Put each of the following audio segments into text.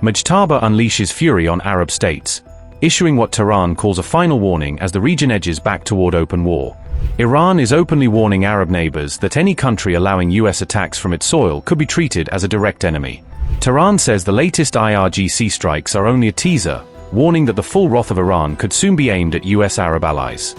Mojtaba unleashes fury on Arab states, issuing what Tehran calls a final warning as the region edges back toward open war. Iran is openly warning Arab neighbors that any country allowing US attacks from its soil could be treated as a direct enemy. Tehran says the latest IRGC strikes are only a teaser, warning that the full wrath of Iran could soon be aimed at US Arab allies.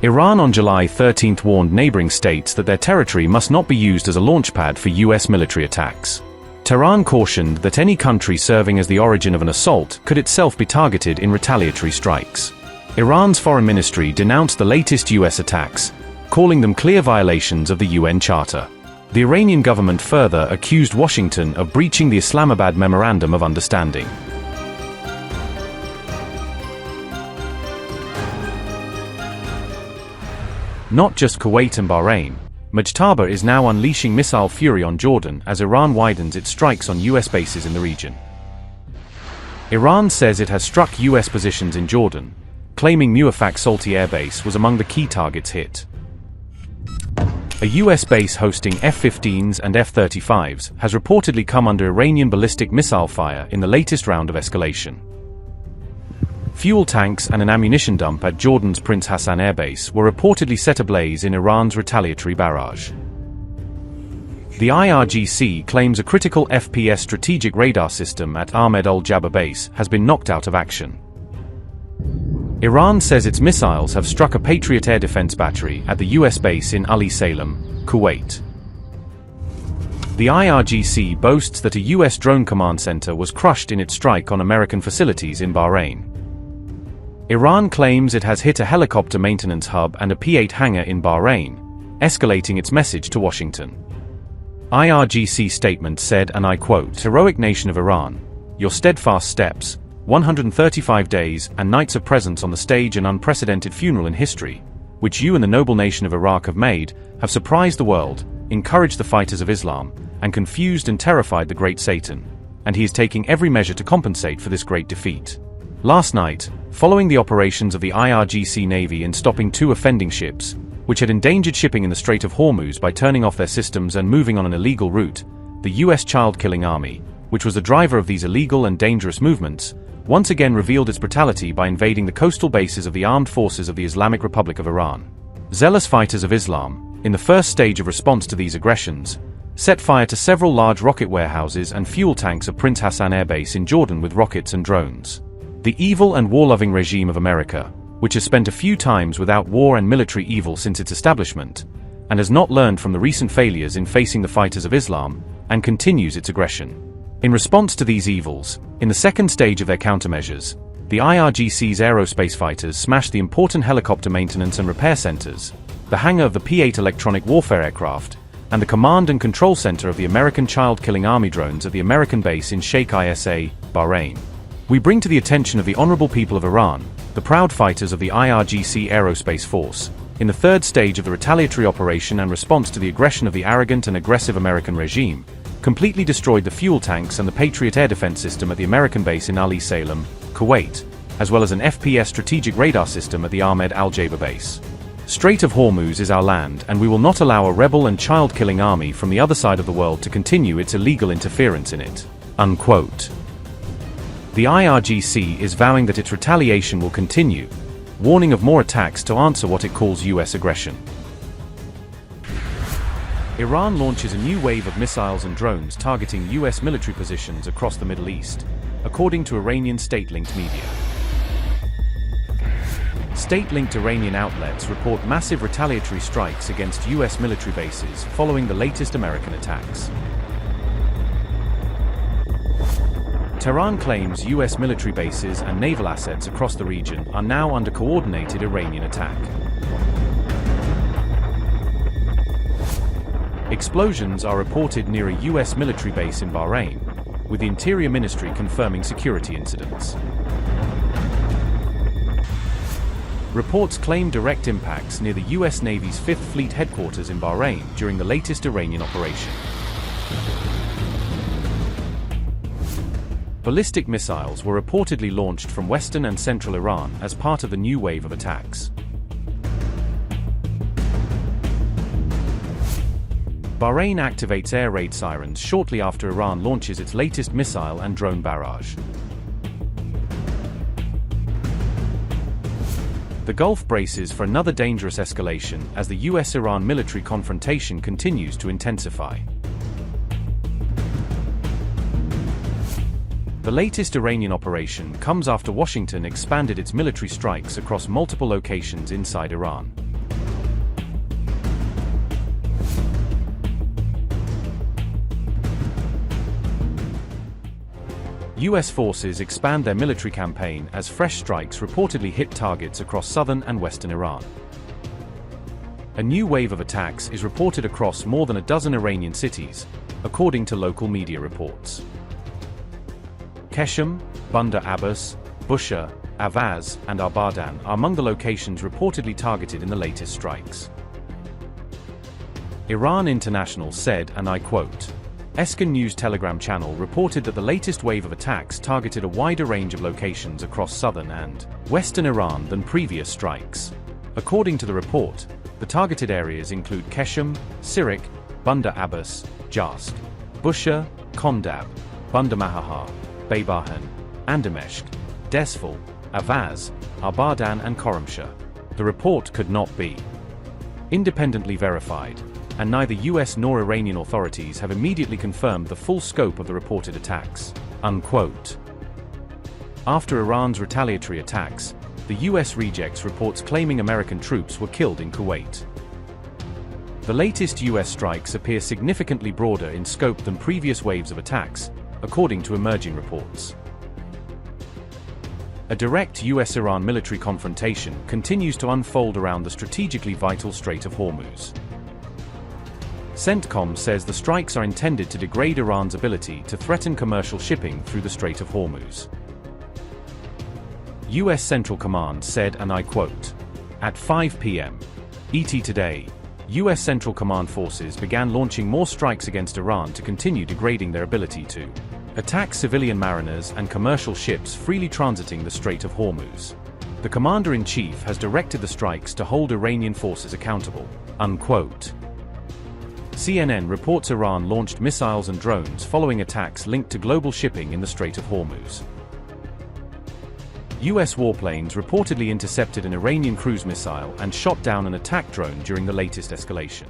Iran on July 13 warned neighboring states that their territory must not be used as a launchpad for US military attacks. Tehran cautioned that any country serving as the origin of an assault could itself be targeted in retaliatory strikes. Iran's foreign ministry denounced the latest US attacks, calling them clear violations of the UN Charter. The Iranian government further accused Washington of breaching the Islamabad Memorandum of Understanding. Not just Kuwait and Bahrain, Mojtaba is now unleashing missile fury on Jordan as Iran widens its strikes on US bases in the region. Iran says it has struck US positions in Jordan, claiming Muwafaq Salti Air Base was among the key targets hit. A US base hosting F-15s and F-35s has reportedly come under Iranian ballistic missile fire in the latest round of escalation. Fuel tanks and an ammunition dump at Jordan's Prince Hassan Air Base were reportedly set ablaze in Iran's retaliatory barrage. The IRGC claims a critical FPS strategic radar system at Ahmed al-Jabba Base has been knocked out of action. Iran says its missiles have struck a Patriot air defense battery at the US base in Ali Salem, Kuwait. The IRGC boasts that a US drone command center was crushed in its strike on American facilities in Bahrain. Iran claims it has hit a helicopter maintenance hub and a P-8 hangar in Bahrain, escalating its message to Washington. IRGC statement said, and I quote, "Heroic nation of Iran, your steadfast steps, 135 days and nights of presence on the stage an unprecedented funeral in history, which you and the noble nation of Iraq have made, have surprised the world, encouraged the fighters of Islam, and confused and terrified the great Satan, and he is taking every measure to compensate for this great defeat. Last night, following the operations of the IRGC Navy in stopping 2 offending ships, which had endangered shipping in the Strait of Hormuz by turning off their systems and moving on an illegal route, the US child-killing army, which was the driver of these illegal and dangerous movements, once again revealed its brutality by invading the coastal bases of the armed forces of the Islamic Republic of Iran. Zealous fighters of Islam, in the first stage of response to these aggressions, set fire to several large rocket warehouses and fuel tanks of Prince Hassan Air Base in Jordan with rockets and drones. The evil and war-loving regime of America, which has spent a few times without war and military evil since its establishment, and has not learned from the recent failures in facing the fighters of Islam, and continues its aggression. In response to these evils, in the second stage of their countermeasures, the IRGC's aerospace fighters smashed the important helicopter maintenance and repair centers, the hangar of the P-8 electronic warfare aircraft, and the command and control center of the American child-killing army drones at the American base in Sheikh Isa, Bahrain. We bring to the attention of the honorable people of Iran, the proud fighters of the IRGC Aerospace Force, in the third stage of the retaliatory operation and response to the aggression of the arrogant and aggressive American regime, completely destroyed the fuel tanks and the Patriot air defense system at the American base in Ali Salem, Kuwait, as well as an FPS strategic radar system at the Ahmed al-Jabba base. Strait of Hormuz is our land, and we will not allow a rebel and child-killing army from the other side of the world to continue its illegal interference in it." Unquote. The IRGC is vowing that its retaliation will continue, warning of more attacks to answer what it calls US aggression. Iran launches a new wave of missiles and drones targeting US military positions across the Middle East, according to Iranian state-linked media. State-linked Iranian outlets report massive retaliatory strikes against US military bases following the latest American attacks. Tehran claims US military bases and naval assets across the region are now under coordinated Iranian attack. Explosions are reported near a US military base in Bahrain, with the Interior Ministry confirming security incidents. Reports claim direct impacts near the US Navy's 5th Fleet headquarters in Bahrain during the latest Iranian operation. Ballistic missiles were reportedly launched from western and central Iran as part of the new wave of attacks. Bahrain activates air raid sirens shortly after Iran launches its latest missile and drone barrage. The Gulf braces for another dangerous escalation as the US-Iran military confrontation continues to intensify. The latest Iranian operation comes after Washington expanded its military strikes across multiple locations inside Iran. US forces expand their military campaign as fresh strikes reportedly hit targets across southern and western Iran. A new wave of attacks is reported across more than a dozen Iranian cities, according to local media reports. Qeshm, Bandar Abbas, Bushehr, Avaz, and Abadan are among the locations reportedly targeted in the latest strikes. Iran International said, and I quote, Escan News Telegram channel reported that the latest wave of attacks targeted a wider range of locations across southern and western Iran than previous strikes. According to the report, the targeted areas include Qeshm, Sirik, Bandar Abbas, Jast, Bushehr, Kondab, Bandar Mahahar, Baybahan, Andameshk, Desful, Avaz, Abadan and Khorramshahr. The report could not be independently verified, and neither US nor Iranian authorities have immediately confirmed the full scope of the reported attacks. Unquote. After Iran's retaliatory attacks, the US rejects reports claiming American troops were killed in Kuwait. The latest US strikes appear significantly broader in scope than previous waves of attacks, according to emerging reports. A direct US-Iran military confrontation continues to unfold around the strategically vital Strait of Hormuz. CENTCOM says the strikes are intended to degrade Iran's ability to threaten commercial shipping through the Strait of Hormuz. US Central Command said, and I quote, At 5 p.m. ET today, US Central Command forces began launching more strikes against Iran to continue degrading their ability to attack civilian mariners and commercial ships freely transiting the Strait of Hormuz. The Commander-in-Chief has directed the strikes to hold Iranian forces accountable. Unquote. CNN reports Iran launched missiles and drones following attacks linked to global shipping in the Strait of Hormuz. US warplanes reportedly intercepted an Iranian cruise missile and shot down an attack drone during the latest escalation.